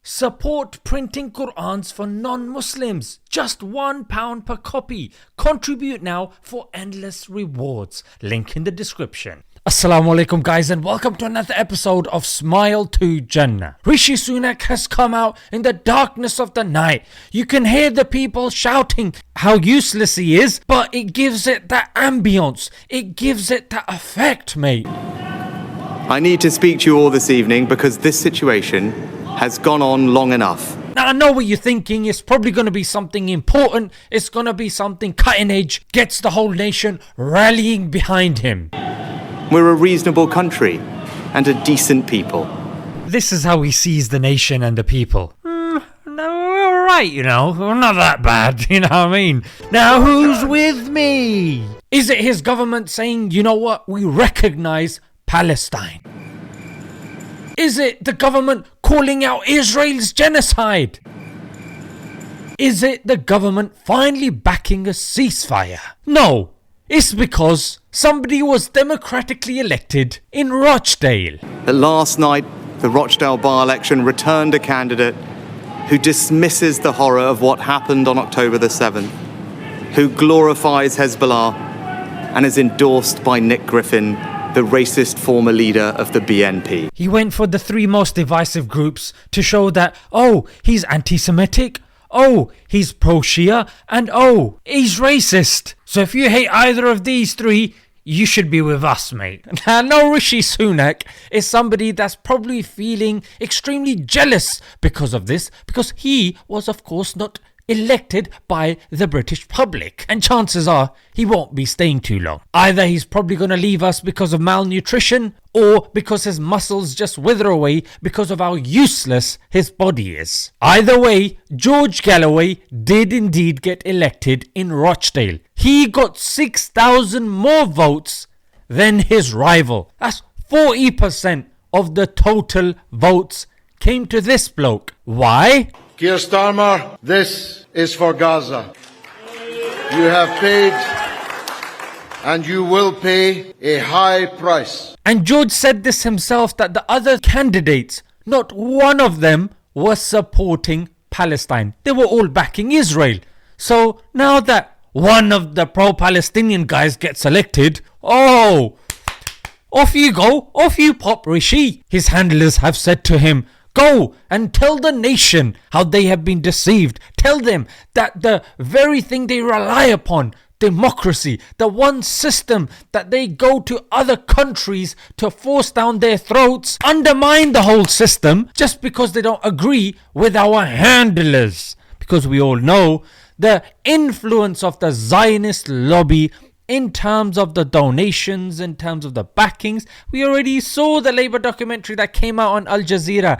Support printing Qur'ans for non-Muslims. Just £1 per copy. Contribute now for endless rewards. Link in the description. Assalamu alaikum guys, and welcome to another episode of Smile to Jannah. Rishi Sunak has come out in the darkness of the night. You can hear the people shouting how useless he is, but it gives it that ambience. It gives it that effect, mate. I need to speak to you all this evening because this situation has gone on long enough. Now I know what you're thinking. It's probably going to be something important. It's going to be something cutting edge, gets the whole nation rallying behind him. We're a reasonable country and a decent people. This is how he sees the nation and the people. No, we're alright, you know. We're not that bad, you know what I mean? Now who's with me? Is it his government saying, you know what, we recognise Palestine? Is it the government calling out Israel's genocide? Is it the government finally backing a ceasefire? No, it's because somebody was democratically elected in Rochdale. But last night, the Rochdale by-election returned a candidate who dismisses the horror of what happened on October the 7th, who glorifies Hezbollah and is endorsed by Nick Griffin, the racist former leader of the BNP. He went for the three most divisive groups to show that, oh, he's anti-Semitic, oh, he's pro-Shia, and oh, he's racist. So if you hate either of these three, you should be with us, mate. Now, no, Rishi Sunak is somebody that's probably feeling extremely jealous because of this, because he was, of course, not elected by the British public, and chances are he won't be staying too long. Either he's probably going to leave us because of malnutrition, or because his muscles just wither away because of how useless his body is. Either way, George Galloway did indeed get elected in Rochdale. He got 6,000 more votes than his rival. That's 40% of the total votes came to this bloke. Why? Keir Starmer, this is for Gaza. You have paid and you will pay a high price. And George said this himself, that the other candidates, not one of them was supporting Palestine. They were all backing Israel. So now that one of the pro-Palestinian guys gets elected, oh, off you go, off you pop, Rishi. His handlers have said to him, go and tell the nation how they have been deceived. Tell them that the very thing they rely upon, democracy, the one system that they go to other countries to force down their throats, undermine the whole system just because they don't agree with our handlers. Because we all know the influence of the Zionist lobby in terms of the donations, in terms of the backings. We already saw the Labour documentary that came out on Al Jazeera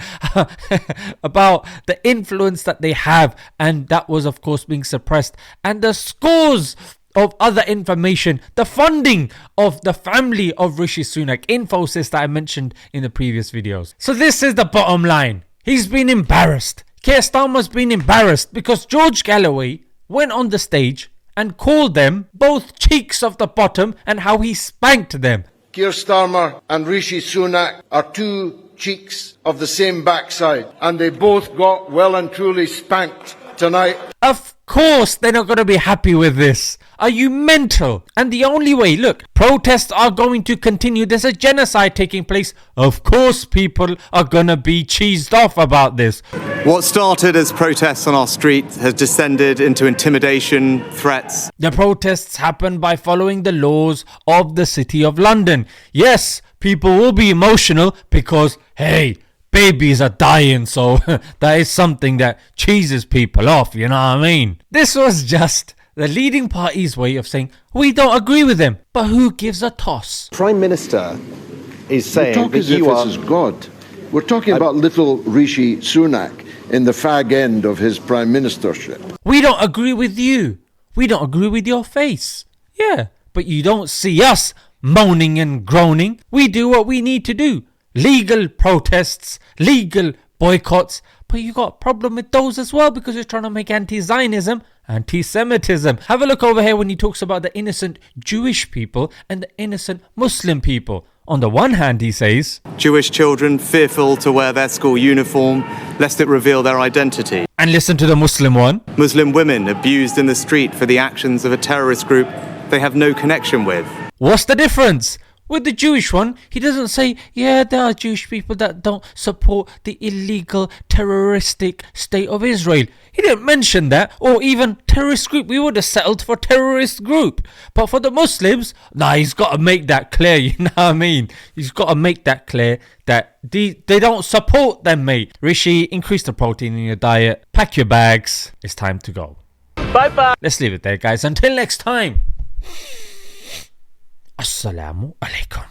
about the influence that they have, and that was of course being suppressed, and the scores of other information, the funding of the family of Rishi Sunak, Infosys, that I mentioned in the previous videos. So this is the bottom line. He's been embarrassed. Keir Starmer's been embarrassed because George Galloway went on the stage and called them both cheeks of the bottom, and how he spanked them. Keir Starmer and Rishi Sunak are two cheeks of the same backside, and they both got well and truly spanked tonight. Of course they're not going to be happy with this. Are you mental? And the only way, look, protests are going to continue. There's a genocide taking place. Of course people are going to be cheesed off about this. What started as protests on our street has descended into intimidation, threats. The protests happen by following the laws of the City of London. Yes, people will be emotional because, hey, babies are dying, so that is something that cheeses people off, you know what I mean? This was just the leading party's way of saying, we don't agree with them, but who gives a toss? Prime Minister is saying Talk that as if this is God. We're talking about little Rishi Sunak in the fag end of his prime ministership. We don't agree with you. We don't agree with your face. Yeah, but you don't see us moaning and groaning. We do what we need to do. Legal protests, legal boycotts, but you got a problem with those as well because you're trying to make anti-Zionism, anti-Semitism. Have a look over here when he talks about the innocent Jewish people and the innocent Muslim people. On the one hand, he says, Jewish children fearful to wear their school uniform lest it reveal their identity. and listen to the Muslim one. Muslim women abused in the street for the actions of a terrorist group they have no connection with. What's the difference? With the Jewish one, he doesn't say, yeah, there are Jewish people that don't support the illegal terroristic state of Israel. He didn't mention that, or even terrorist group. We would have settled for terrorist group. But for the Muslims, he's got to make that clear, you know what I mean? He's got to make that clear that they don't support them, mate. Rishi, increase the protein in your diet. Pack your bags. It's time to go. Bye-bye. Let's leave it there, guys. Until next time. Assalamu alaikum.